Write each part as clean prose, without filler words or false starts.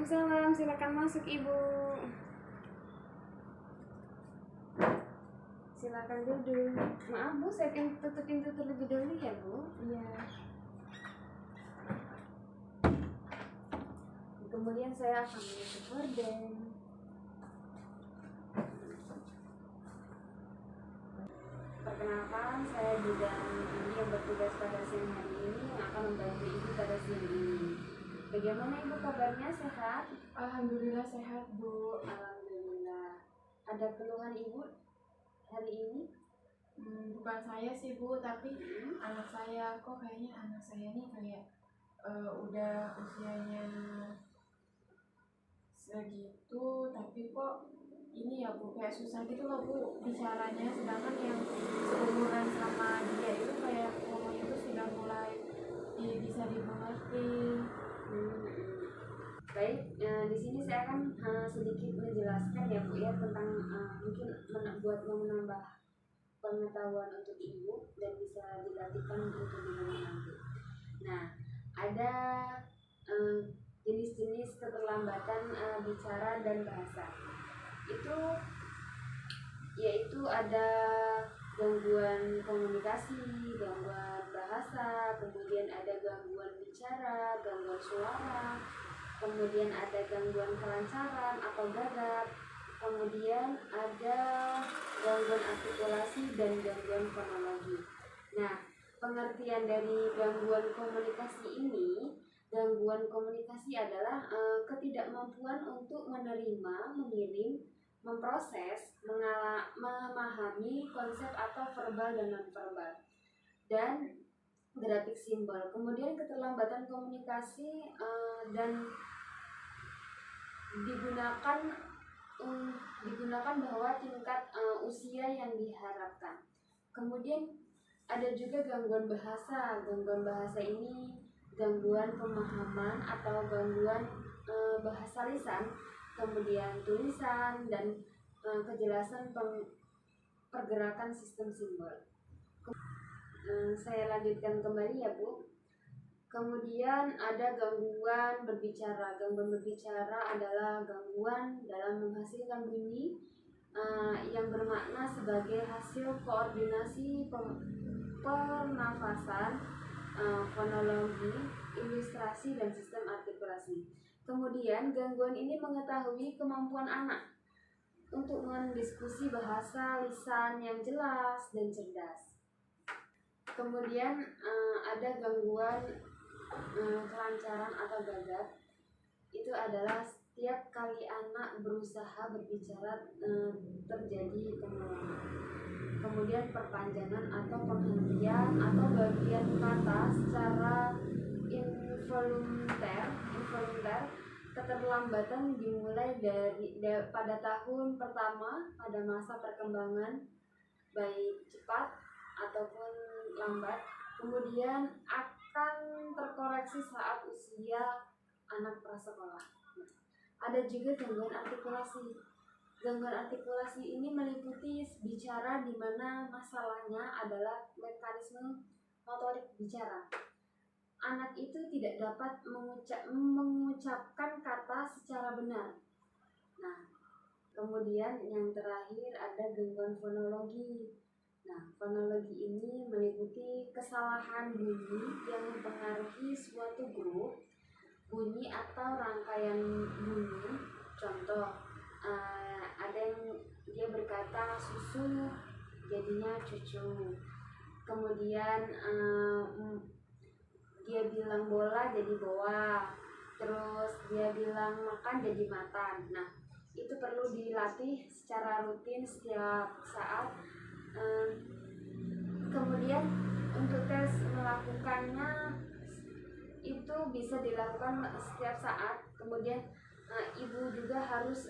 Waalaikumsalam, silakan masuk Ibu. Silakan duduk. Maaf Bu, saya tutup pintu terlebih dahulu ya Bu. Iya. Kemudian saya akan menutup gorden. Perkenalkan, saya bidan ini yang bertugas pada siang hari ini yang akan membantu Ibu pada siang ini. Bagaimana Ibu kabarnya, sehat? Alhamdulillah sehat Bu. Alhamdulillah. Ada keluhan Ibu hari ini? Bukan saya sih Bu, tapi anak saya. Kok kayaknya anak saya nih kayak udah usianya segitu, tapi kok ini ya Bu, kayak susah gitu loh Bu bicaranya, sedangkan yang seumuran sama dia itu kayak ngomongnya itu sudah mulai bisa dimengerti. Baik, di sini saya akan sedikit menjelaskan ya Bu ya tentang mungkin buat menambah pengetahuan untuk Ibu dan bisa dilatihkan untuk Ibu nanti. Nah, ada jenis-jenis keterlambatan bicara dan bahasa. Itu yaitu ada gangguan komunikasi, gangguan bahasa, kemudian ada gangguan bicara, gangguan suara, kemudian ada gangguan kelancaran atau gagap, kemudian ada gangguan artikulasi dan gangguan fonologi. Nah, pengertian dari gangguan komunikasi ini, gangguan komunikasi adalah ketidakmampuan untuk menerima, mengirim, memproses, memahami konsep atau verbal dan non-verbal, dan grafik simbol. Kemudian keterlambatan komunikasi dan digunakan bahwa tingkat usia yang diharapkan. Kemudian ada juga gangguan bahasa. Gangguan bahasa ini gangguan pemahaman atau gangguan bahasa lisan, kemudian tulisan dan kejelasan pergerakan sistem simbol. Saya lanjutkan kembali ya Bu. Kemudian ada gangguan berbicara. Gangguan berbicara adalah gangguan dalam menghasilkan bunyi yang bermakna sebagai hasil koordinasi pernafasan, fonologi, ilustrasi, dan sistem artikulasi. Kemudian gangguan ini mengetahui kemampuan anak untuk mendiskusi bahasa lisan yang jelas dan cerdas. Kemudian ada gangguan kelancaran atau gagap. Itu adalah setiap kali anak berusaha berbicara terjadi pengulangan. Kemudian perpanjangan atau penghentian atau bagian kata secara involunter. Keterlambatan dimulai pada tahun pertama pada masa perkembangan, baik cepat ataupun lambat. Kemudian akan terkoreksi saat usia anak prasekolah. Ada juga gangguan artikulasi. Gangguan artikulasi ini meliputi bicara di mana masalahnya adalah mekanisme motorik bicara. Anak itu tidak dapat mengucapkan kata secara benar. Nah, kemudian yang terakhir ada gangguan fonologi. Nah, fonologi ini meliputi kesalahan bunyi yang mempengaruhi suatu grup bunyi atau rangkaian bunyi. Contoh, ada yang dia berkata susu jadinya cucu. Kemudian dia bilang bola jadi boa. Terus dia bilang makan jadi makan. Nah, itu perlu dilatih secara rutin setiap saat. Kemudian untuk tes melakukannya itu bisa dilakukan setiap saat. Kemudian ibu juga harus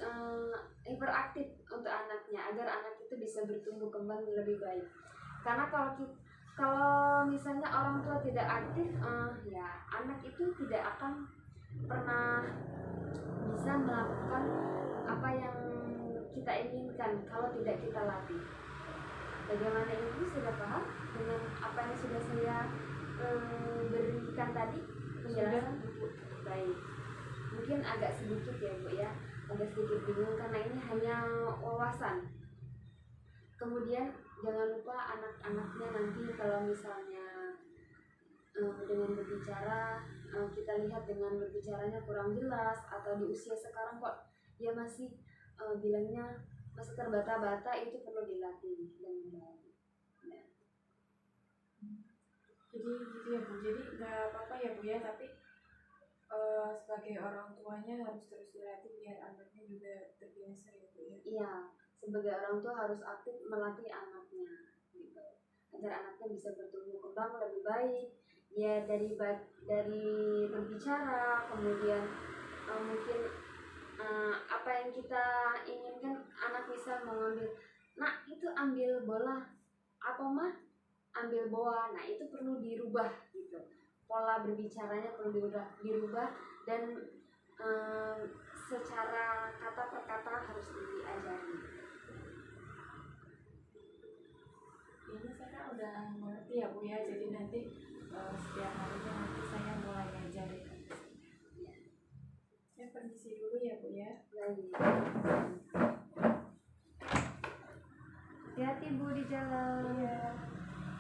hiperaktif untuk anaknya agar anak itu bisa bertumbuh kembang lebih baik. Karena kalau misalnya orang tua tidak aktif, ya anak itu tidak akan pernah bisa melakukan apa yang kita inginkan kalau tidak kita latih. Bagaimana Ibu sudah paham dengan apa yang sudah saya berikan tadi penjelasan? Baik. mungkin agak sedikit ya Bu ya, agak sedikit bingung karena ini hanya wawasan. Kemudian jangan lupa anak-anaknya nanti kalau misalnya dengan berbicara, kita lihat dengan berbicaranya kurang jelas atau di usia sekarang kok dia masih bilangnya masih terbata-bata, itu perlu dilatih dengan baik. Ya. Jadi gitu ya Bu, jadi nggak apa-apa ya Bu ya, tapi sebagai orang tuanya harus terus dilatih biar anaknya juga terbiasa ya Bu ya. Iya, sebagai orang tua harus aktif melatih anaknya gitu, agar anaknya bisa bertumbuh kembang lebih baik ya, dari berbicara, kemudian mungkin apa yang kita inginkan anak bisa mengambil, nah itu ambil bola, apa mah ambil bola, nah itu perlu dirubah gitu, pola berbicaranya perlu dirubah dan secara kata per kata harus diajari. Ini saya udah mengerti ya Bu ya, jadi nanti setiap harinya nanti saya mulai ngajarin. Saya permisi dulu ya Bu ya. Baik. Hati-hati Bu di jalan.